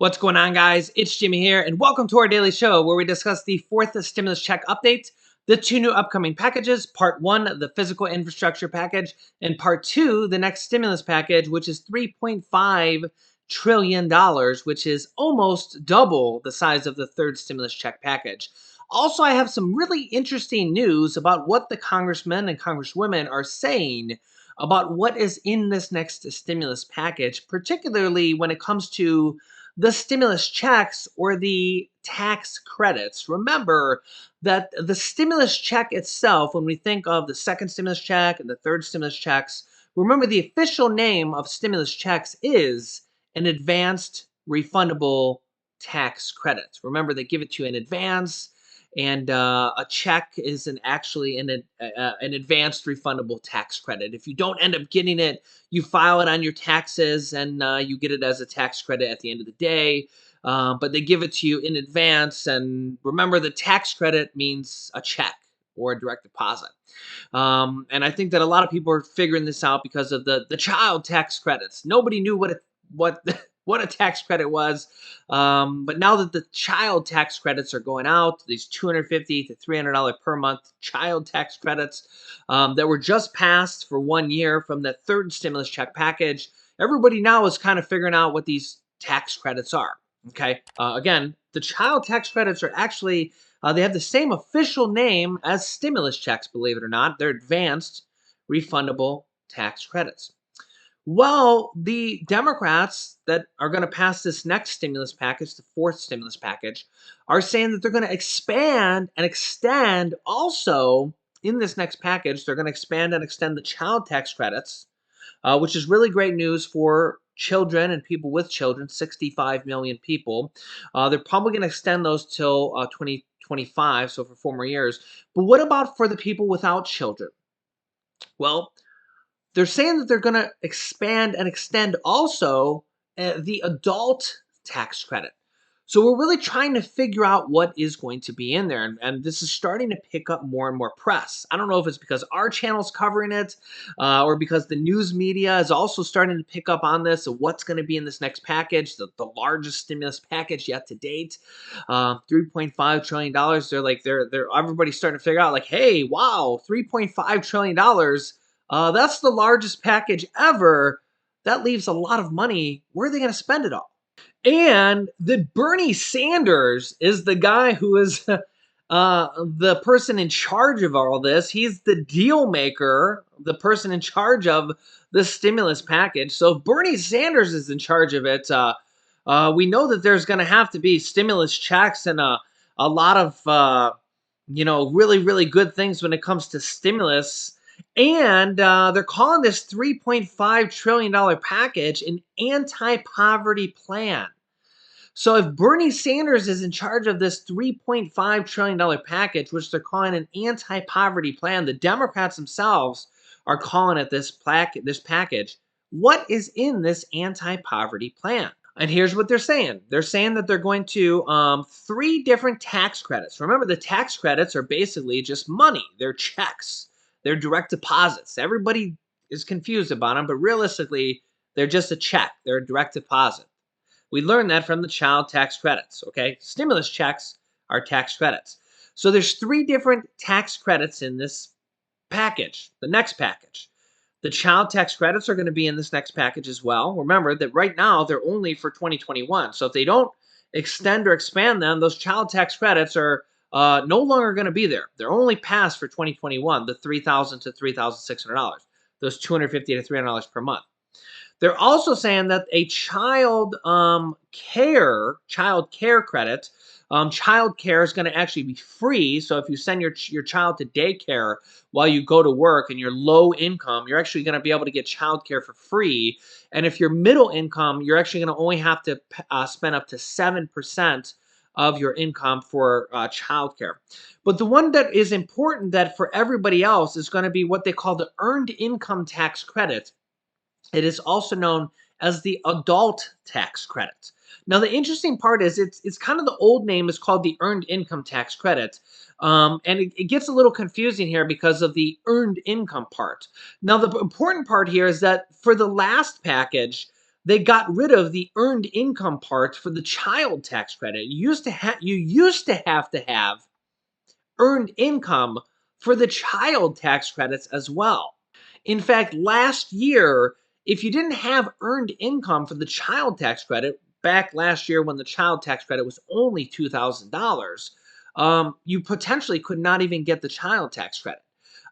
What's going on, guys? It's Jimmy here, and welcome to our daily show where we discuss the fourth stimulus check update, the two new upcoming packages, part one, the physical infrastructure package, and part two, the next stimulus package, which is $3.5 trillion, which is almost double the size of the third stimulus check package. Also, I have some really interesting news about what the congressmen and congresswomen are saying about what is in this next stimulus package, particularly when it comes to the stimulus checks or the tax credits. Remember that the stimulus check itself, when we think of the second stimulus check and the third stimulus checks, remember the official name of stimulus checks is an advanced refundable tax credit. Remember, they give it to you in advance, and a check is actually an advanced refundable tax credit. If you don't end up getting it, you file it on your taxes, and you get it as a tax credit at the end of the day. But they give it to you in advance, and remember, the tax credit means a check or a direct deposit. And I think that a lot of people are figuring this out because of the child tax credits. Nobody knew what what a tax credit was, but now that the child tax credits are going out, these $250 to $300 per month child tax credits that were just passed for 1 year from the third stimulus check package, everybody now is kind of figuring out what these tax credits are. Okay, again, the child tax credits are actually they have the same official name as stimulus checks, believe it or not. They're advanced refundable tax credits. Well, the Democrats that are going to pass this next stimulus package, the fourth stimulus package, are saying that they're going to expand and extend also in this next package. They're going to expand and extend the child tax credits, which is really great news for children and people with children, 65 million people. They're probably going to extend those till 2025, so for 4 more years. But what about for the people without children? Well, they're saying that they're going to expand and extend also the adult tax credit. So we're really trying to figure out what is going to be in there. And this is starting to pick up more and more press. I don't know if it's because our channel's covering it or because the news media is also starting to pick up on this of what's going to be in this next package, the largest stimulus package yet to date, $3.5 trillion. They're everybody's starting to figure out like, hey, wow, $3.5 trillion. That's the largest package ever. That leaves a lot of money. Where are they going to spend it all? And that Bernie Sanders is the guy who is the person in charge of all this. He's the deal maker, the person in charge of the stimulus package. So if Bernie Sanders is in charge of it, we know that there's going to have to be stimulus checks and a lot of really, really good things when it comes to stimulus. And they're calling this $3.5 trillion package an anti-poverty plan. So if Bernie Sanders is in charge of this $3.5 trillion package, which they're calling an anti-poverty plan, the Democrats themselves are calling it this package. What is in this anti-poverty plan? And here's what they're saying. They're saying that they're going to 3 different tax credits. Remember, the tax credits are basically just money. They're checks. They're direct deposits. Everybody is confused about them, but realistically, they're just a check. They're a direct deposit. We learned that from the child tax credits, okay? Stimulus checks are tax credits. So there's 3 different tax credits in this package, the next package. The child tax credits are going to be in this next package as well. Remember that right now they're only for 2021. So if they don't extend or expand them, those child tax credits are no longer going to be there. They're only passed for 2021, the $3,000 to $3,600, those $250 to $300 per month. They're also saying that a child care credit, child care is going to actually be free. So if you send your child to daycare while you go to work and you're low income, you're actually going to be able to get child care for free. And if you're middle income, you're actually going to only have to spend up to 7% of your income for child care. But the one that is important that for everybody else is going to be what they call the earned income tax credit. It is also known as the adult tax credit. Now, the interesting part is it's kind of the old name is called the earned income tax credit. And it gets a little confusing here because of the earned income part. Now, the important part here is that for the last package, They got rid of the earned income part for the child tax credit. You used to have earned income for the child tax credits as well. In fact, last year, if you didn't have earned income for the child tax credit, back last year when the child tax credit was only $2,000, you potentially could not even get the child tax credit.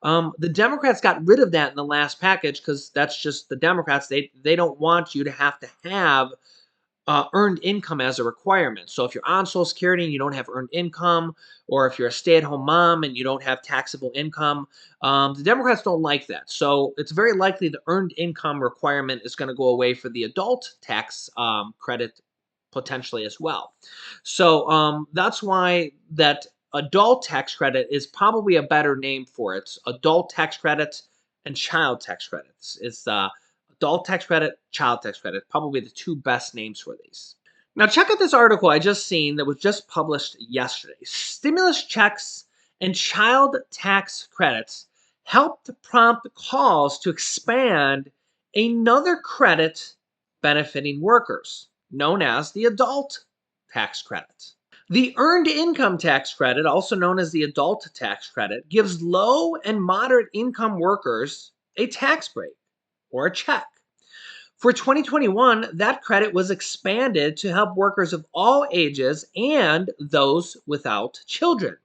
The Democrats got rid of that in the last package because that's just the Democrats. They don't want you to have earned income as a requirement. So if you're on Social Security and you don't have earned income, or if you're a stay-at-home mom and you don't have taxable income, the Democrats don't like that. So it's very likely the earned income requirement is going to go away for the adult tax credit potentially as well. So that's why that adult tax credit is probably a better name for it. Adult tax credit and child tax credits. It's adult tax credit, child tax credit, probably the two best names for these. Now, check out this article I just seen that was just published yesterday. Stimulus checks and child tax credits helped prompt calls to expand another credit benefiting workers, known as the adult tax credit. The Earned Income Tax Credit, also known as the Adult Tax Credit, gives low and moderate income workers a tax break or a check. For 2021, that credit was expanded to help workers of all ages and those without children.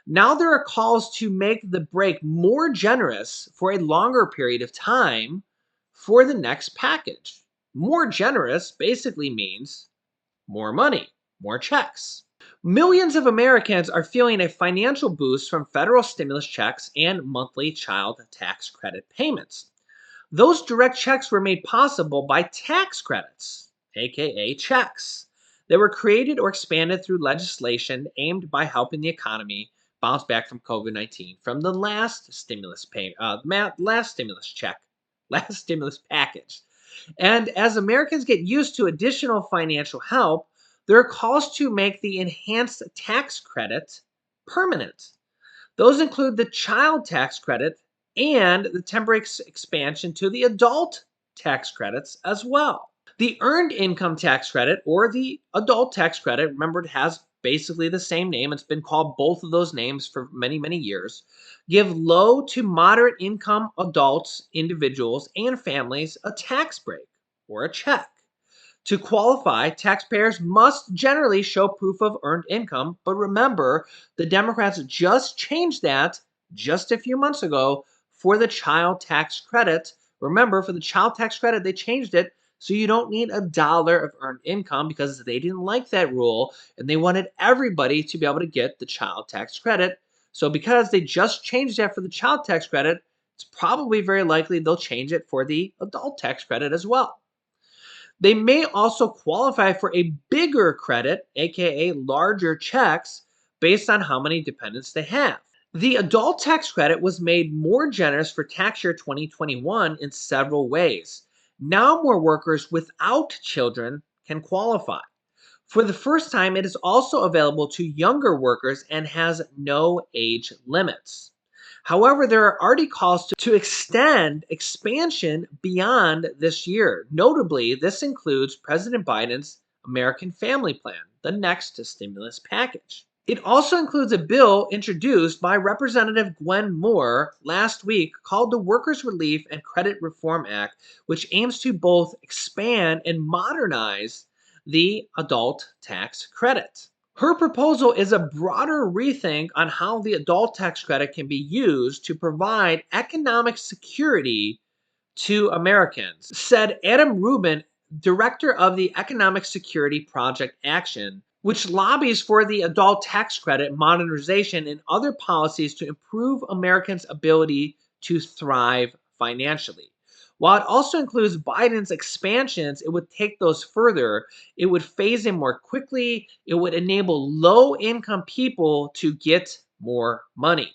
Now there are calls to make the break more generous for a longer period of time for the next package. More generous basically means more money, more checks. Millions of Americans are feeling a financial boost from federal stimulus checks and monthly child tax credit payments. Those direct checks were made possible by tax credits, aka checks, that were created or expanded through legislation aimed by helping the economy bounce back from COVID-19 from the last stimulus last stimulus check, last stimulus package. And as Americans get used to additional financial help, there are calls to make the enhanced tax credit permanent. Those include the child tax credit and the temporary expansion to the adult tax credits as well. The earned income tax credit or the adult tax credit, remember it has basically the same name. It's been called both of those names for many, many years. Give low to moderate income adults, individuals, and families a tax break or a check. To qualify, taxpayers must generally show proof of earned income, but remember, the Democrats just changed that just a few months ago for the child tax credit. Remember, for the child tax credit, they changed it so you don't need $1 of earned income because they didn't like that rule and they wanted everybody to be able to get the child tax credit. So because they just changed that for the child tax credit, it's probably very likely they'll change it for the adult tax credit as well. They may also qualify for a bigger credit, aka larger checks, based on how many dependents they have. The adult tax credit was made more generous for tax year 2021 in several ways. Now more workers without children can qualify. For the first time, it is also available to younger workers and has no age limits. However, there are already calls to extend expansion beyond this year. Notably, this includes President Biden's American Family Plan, the next stimulus package. It also includes a bill introduced by Representative Gwen Moore last week called the Workers' Relief and Credit Reform Act, which aims to both expand and modernize the adult tax credit. Her proposal is a broader rethink on how the adult tax credit can be used to provide economic security to Americans, said Adam Rubin, director of the Economic Security Project Action, which lobbies for the adult tax credit modernization and other policies to improve Americans' ability to thrive financially. While it also includes Biden's expansions, it would take those further. It would phase in more quickly. It would enable low income people to get more money.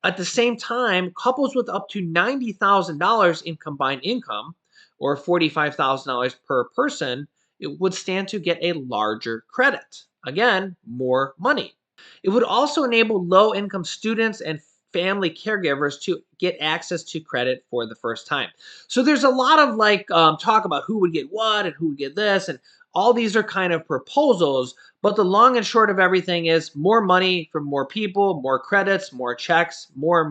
At the same time, couples with up to $90,000 in combined income, or $45,000 per person, it would stand to get a larger credit. Again, more money. It would also enable low income students and family caregivers to get access to credit for the first time. So there's a lot of like talk about who would get what and who would get this, and all these are kind of proposals. But the long and short of everything is more money for more people, more credits, more checks, more.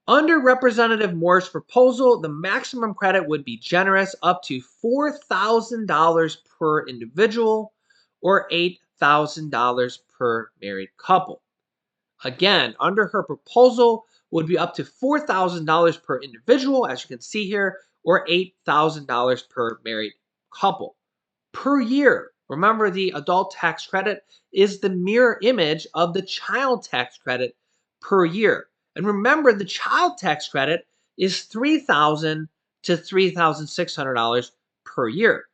Under Representative Moore's proposal, the maximum credit would be generous up to $4,000 per individual or $8,000 per married couple. Again, under her proposal would be up to $4,000 per individual, as you can see here, or $8,000 per married couple per year. Remember, the adult tax credit is the mirror image of the child tax credit per year. And remember, the child tax credit is $3,000 to $3,600 per year.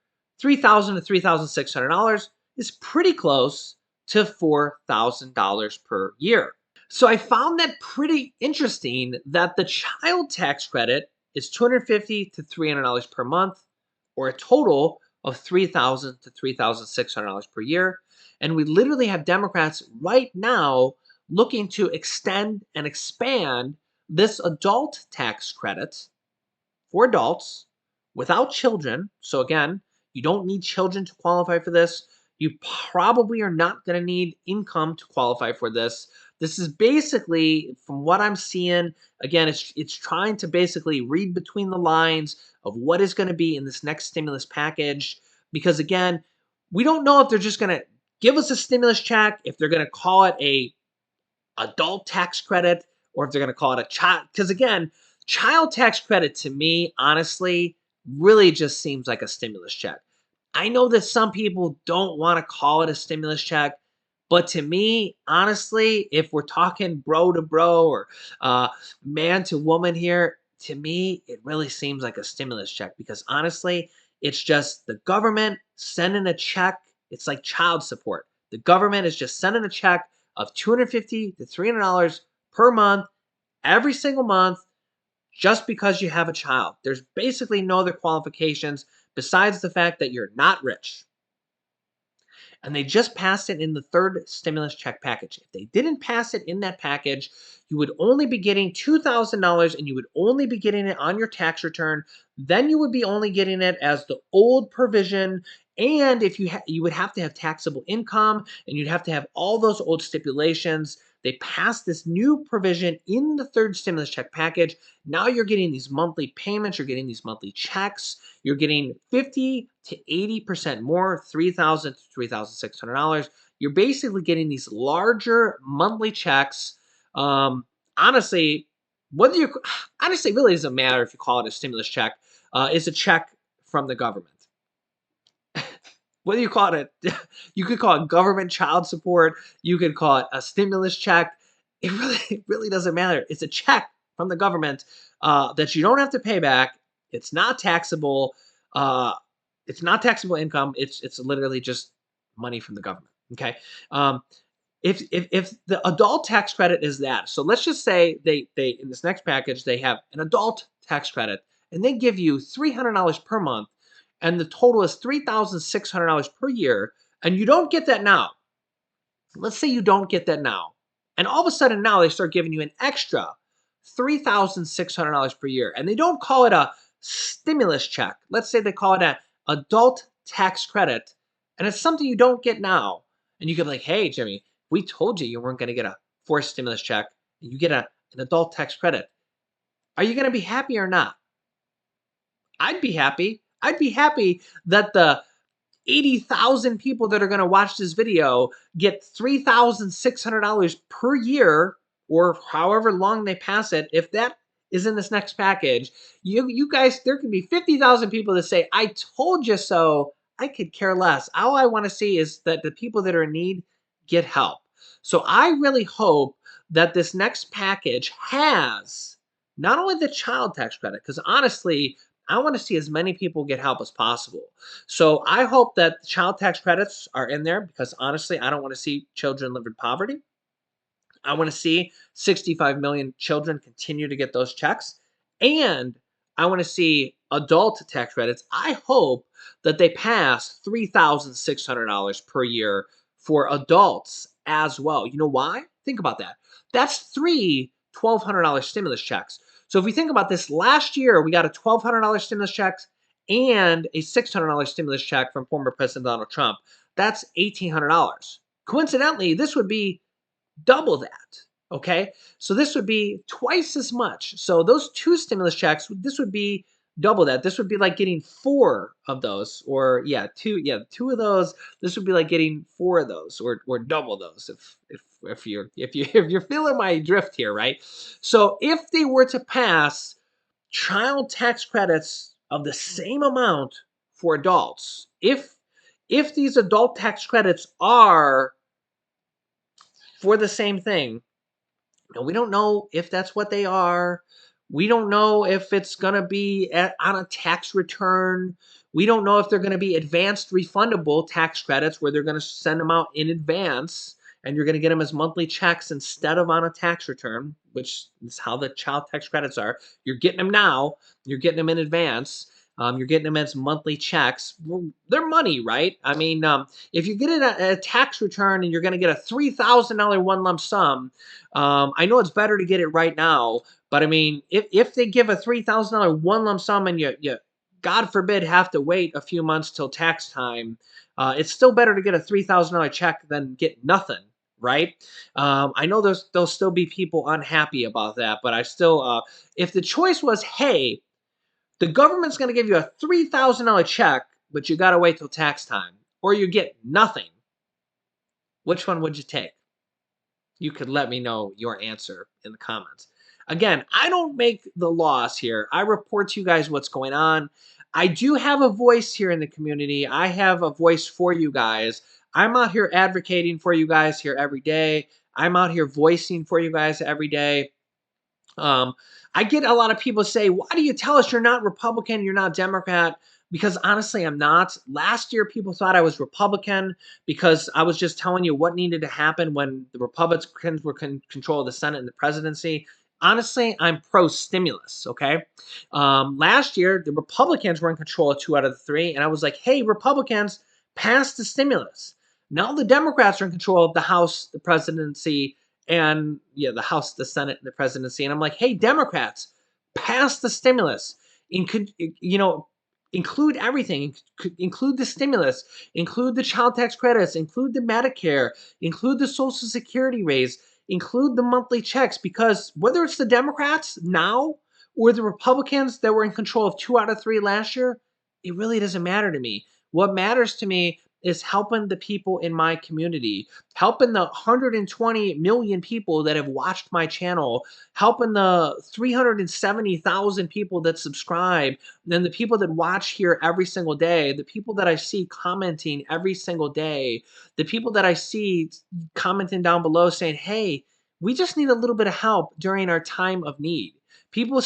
$3,000 to $3,600 is pretty close to $4,000 per year. So I found that pretty interesting that the child tax credit is $250 to $300 per month, or a total of $3,000 to $3,600 per year. And we literally have Democrats right now looking to extend and expand this adult tax credit for adults without children. So again, you don't need children to qualify for this. You probably are not going to need income to qualify for this. This is basically, from what I'm seeing, again, it's trying to basically read between the lines of what is going to be in this next stimulus package. Because again, we don't know if they're just going to give us a stimulus check, if they're going to call it a adult tax credit, or if they're going to call it a child. Because again, child tax credit to me, honestly, really just seems like a stimulus check. I know that some people don't want to call it a stimulus check, but to me, honestly, if we're talking bro to bro or man to woman here, to me, it really seems like a stimulus check because honestly, it's just the government sending a check. It's like child support. The government is just sending a check of $250 to $300 per month, every single month, just because you have a child. There's basically no other qualifications besides the fact that you're not rich. And they just passed it in the third stimulus check package. If they didn't pass it in that package, you would only be getting $2,000 and you would only be getting it on your tax return. Then you would be only getting it as the old provision. And if you would have to have taxable income and you'd have to have all those old stipulations. They passed this new provision in the third stimulus check package. Now you're getting these monthly payments, you're getting these monthly checks, you're getting 50 to 80% more, $3,000 to $3,600. You're basically getting these larger monthly checks. Honestly, whether you honestly it really doesn't matter if you call it a stimulus check. It's a check from the government. Whether you call it you could call it government child support, you could call it a stimulus check. It really doesn't matter. It's a check from the government that you don't have to pay back. It's not taxable. Uh, it's not taxable income. It's literally just money from the government. Okay. Um, if the adult tax credit is that, so let's just say they in this next package they have an adult tax credit and they give you $300 per month and the total is $3,600 per year, and you don't get that now. Let's say you don't get that now. And all of a sudden now they start giving you an extra $3,600 per year. And they don't call it a stimulus check. Let's say they call it an adult tax credit. And it's something you don't get now. And you could be like, hey, Jimmy, we told you weren't going to get a forced stimulus check. And you get an adult tax credit. Are you going to be happy or not? I'd be happy. I'd be happy that the 80,000 people that are going to watch this video get $3,600 per year or however long they pass it. If that is in this next package, you guys, there can be 50,000 people that say, I told you so. I could care less. All I want to see is that the people that are in need get help. So I really hope that this next package has not only the child tax credit, because honestly, I want to see as many people get help as possible. So I hope that the child tax credits are in there because honestly, I don't want to see children live in poverty. I want to see 65 million children continue to get those checks. And I want to see adult tax credits. I hope that they pass $3,600 per year for adults as well. You know why? Think about that. That's three $1,200 stimulus checks. So if we think about this, last year we got a $1,200 stimulus check and a $600 stimulus check from former President Donald Trump. That's $1,800. Coincidentally, this would be double that. Okay. So this would be twice as much. So those two stimulus checks, this would be double that. This would be like getting four of those, or two of those. This would be like getting four of those, or double those if you're feeling my drift here, right? So if they were to pass child tax credits of the same amount for adults, if these adult tax credits are for the same thing. Now, we don't know if that's what they are. We don't know if it's going to be on a tax return. We don't know if they're going to be advanced refundable tax credits where they're going to send them out in advance and you're going to get them as monthly checks instead of on a tax return, which is how the child tax credits are. You're getting them now, you're getting them in advance. You're getting them as monthly checks. Well, they're money, right? I mean, if you get a tax return and you're going to get a $3,000 one lump sum, I know it's better to get it right now, but I mean, if they give a $3,000 one lump sum and you God forbid have to wait a few months till tax time, it's still better to get a $3,000 check than get nothing, right? I know there'll still be people unhappy about that, but I still, if the choice was, hey, the government's going to give you a $3,000 check, but you got to wait till tax time, or you get nothing, which one would you take? You could let me know your answer in the comments. Again, I don't make the laws here. I report to you guys what's going on. I do have a voice here in the community. I have a voice for you guys. I'm out here advocating for you guys here every day. I'm out here voicing for you guys every day. Um, I get a lot of people say, why do you tell us you're not Republican, you're not Democrat? Because honestly, I'm not. Last year, people thought I was Republican because I was just telling you what needed to happen when the Republicans were in control of the Senate and the presidency. Honestly, I'm pro-stimulus, okay? Last year, the Republicans were in control of 2 out of the 3, and I was like, hey, Republicans, pass the stimulus. Now the Democrats are in control of the House, the presidency, and yeah, the House, the Senate, and the presidency. And I'm like, hey, Democrats, pass the stimulus. You know, include everything. Include the stimulus. Include the child tax credits. Include the Medicare. Include the Social Security raise. Include the monthly checks. Because whether it's the Democrats now or the Republicans that were in control of 2 out of 3 last year, it really doesn't matter to me. What matters to me is helping the people in my community, helping the 120 million people that have watched my channel, helping the 370,000 people that subscribe, and the people that watch here every single day, the people that I see commenting every single day, the people that I see commenting down below saying, hey, we just need a little bit of help during our time of need. People,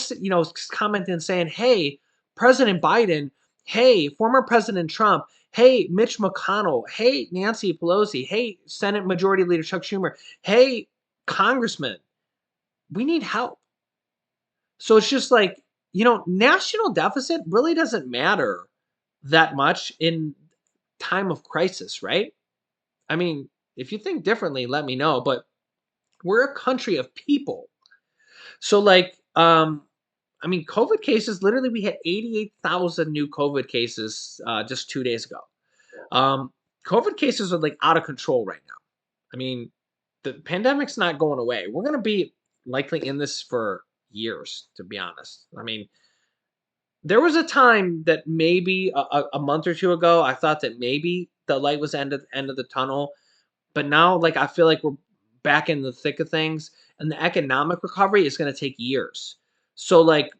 commenting saying, hey, President Biden, hey, former President Trump, hey, Mitch McConnell, hey, Nancy Pelosi, hey, Senate Majority Leader Chuck Schumer, hey, Congressman, we need help. So it's just like, national deficit really doesn't matter that much in time of crisis, right? I mean, if you think differently, let me know, but we're a country of people. So like, COVID cases, literally we had 88,000 new COVID cases just 2 days ago. COVID cases are like out of control right now. I mean, the pandemic's not going away. We're going to be likely in this for years, to be honest. I mean, there was a time that maybe a month or two ago, I thought that maybe the light was end of the tunnel, but now, like, I feel like we're back in the thick of things, and the economic recovery is going to take years. So, like,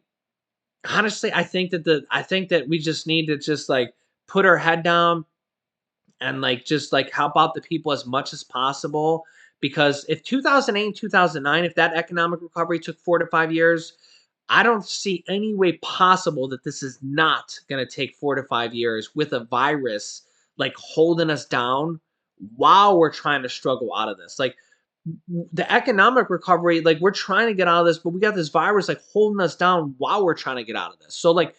honestly, I think that we just need to just like put our head down and like just like help out the people as much as possible, because if 2008 and 2009, if that economic recovery took 4 to 5 years, I don't see any way possible that this is not going to take 4 to 5 years with a virus like holding us down while we're trying to struggle out of this. Like, the economic recovery, like, we're trying to get out of this, but we got this virus like holding us down while we're trying to get out of this. So like,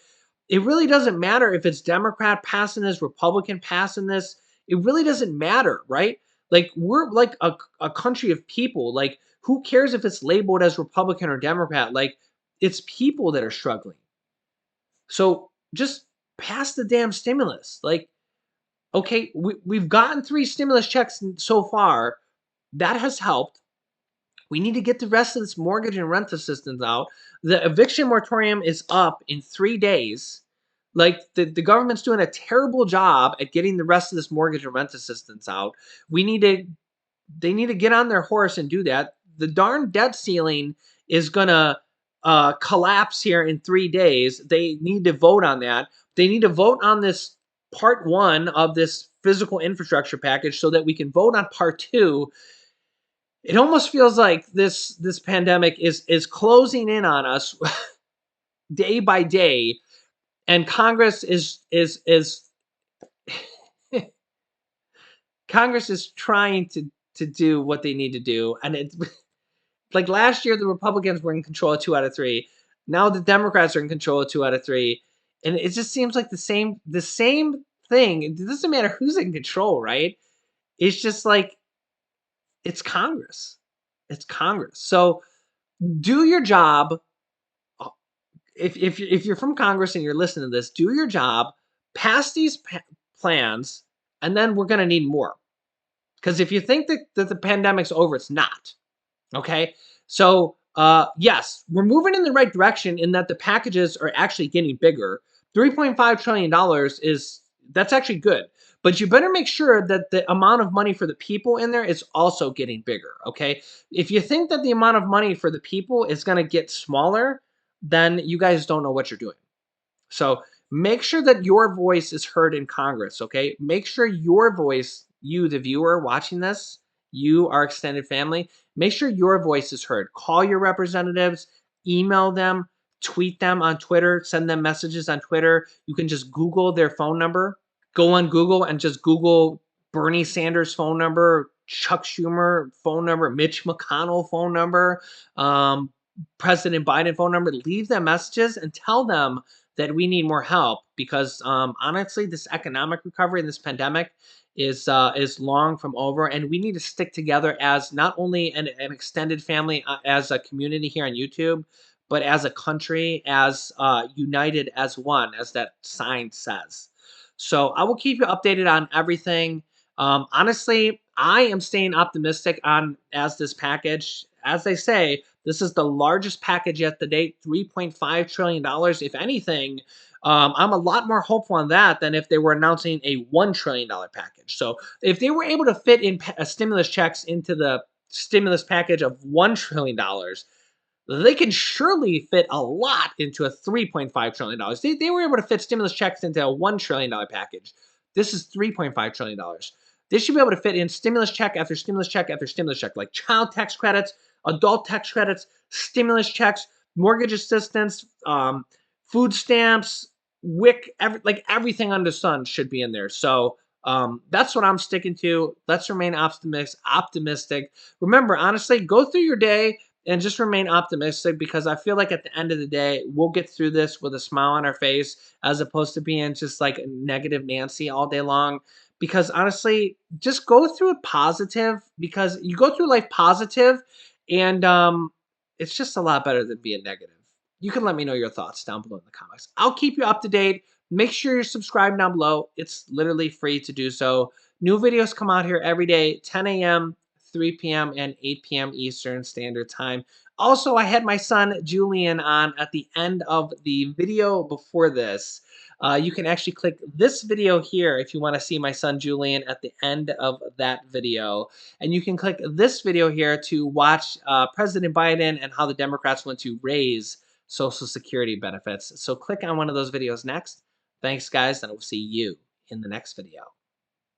it really doesn't matter if it's Democrat passing this, Republican passing this. It really doesn't matter, right? Like, we're like a country of people. Like, Who cares if it's labeled as Republican or Democrat? Like, it's people that are struggling. So just pass the damn stimulus. Like, okay, we've gotten 3 stimulus checks so far. That has helped. We need to get the rest of this mortgage and rent assistance out. The eviction moratorium is up in 3 days. Like, the government's doing a terrible job at getting the rest of this mortgage and rent assistance out. We need to They need to get on their horse and do that. The darn debt ceiling is gonna collapse here in 3 days. They need to vote on that. They need to vote on this part one of this physical infrastructure package so that we can vote on part two. It almost feels like this pandemic is closing in on us day by day, and Congress is Congress is trying to do what they need to do, and it's like last year the Republicans were in control of 2 out of 3. Now the Democrats are in control of 2 out of 3, and it just seems like the same thing. It doesn't matter who's in control, right? It's just like it's Congress. It's Congress. So do your job. If you're from Congress and you're listening to this, do your job, pass these plans, and then we're going to need more. Because if you think that the pandemic's over, it's not. Okay, so yes, we're moving in the right direction in that the packages are actually getting bigger. $3.5 trillion that's actually good, but you better make sure that the amount of money for the people in there is also getting bigger. Okay, if you think that the amount of money for the people is going to get smaller, then you guys don't know what you're doing. So make sure that your voice is heard in Congress, okay? Make sure your voice, you, the viewer watching this, you, our extended family, make sure your voice is heard. Call your representatives, email them, tweet them on Twitter, send them messages on Twitter. You can just Google their phone number. Go on Google and just Google Bernie Sanders phone number, Chuck Schumer phone number, Mitch McConnell phone number, um, President Biden phone number. Leave them messages and tell them that we need more help because honestly, this economic recovery and this pandemic is long from over, and we need to stick together as not only an extended family, as a community here on YouTube, but as a country, as united as one, as that sign says. So I will keep you updated on everything. Honestly, I am staying optimistic on as this package. As they say, this is the largest package yet to date, $3.5 trillion. If anything, I'm a lot more hopeful on that than if they were announcing a $1 trillion package. So if they were able to fit in stimulus checks into the stimulus package of $1 trillion, they can surely fit a lot into a $3.5 trillion. They were able to fit stimulus checks into a $1 trillion package. This is $3.5 trillion. They should be able to fit in stimulus check after stimulus check after stimulus check, like child tax credits, adult tax credits, stimulus checks, mortgage assistance, food stamps, WIC, like everything under the sun should be in there. So that's what I'm sticking to. Let's remain optimistic. Remember, honestly, go through your day and just remain optimistic because I feel like at the end of the day, we'll get through this with a smile on our face as opposed to being just like negative Nancy all day long. Because honestly, just go through it positive because you go through life positive and it's just a lot better than being negative. You can let me know your thoughts down below in the comments. I'll keep you up to date. Make sure you're subscribed down below. It's literally free to do so. New videos come out here every day, 10 a.m., 3 p.m., and 8 p.m. Eastern Standard Time. Also, I had my son Julian on at the end of the video before this. You can actually click this video here if you want to see my son Julian at the end of that video. And you can click this video here to watch President Biden and how the Democrats want to raise Social Security benefits. So click on one of those videos next. Thanks, guys, and I will see you in the next video.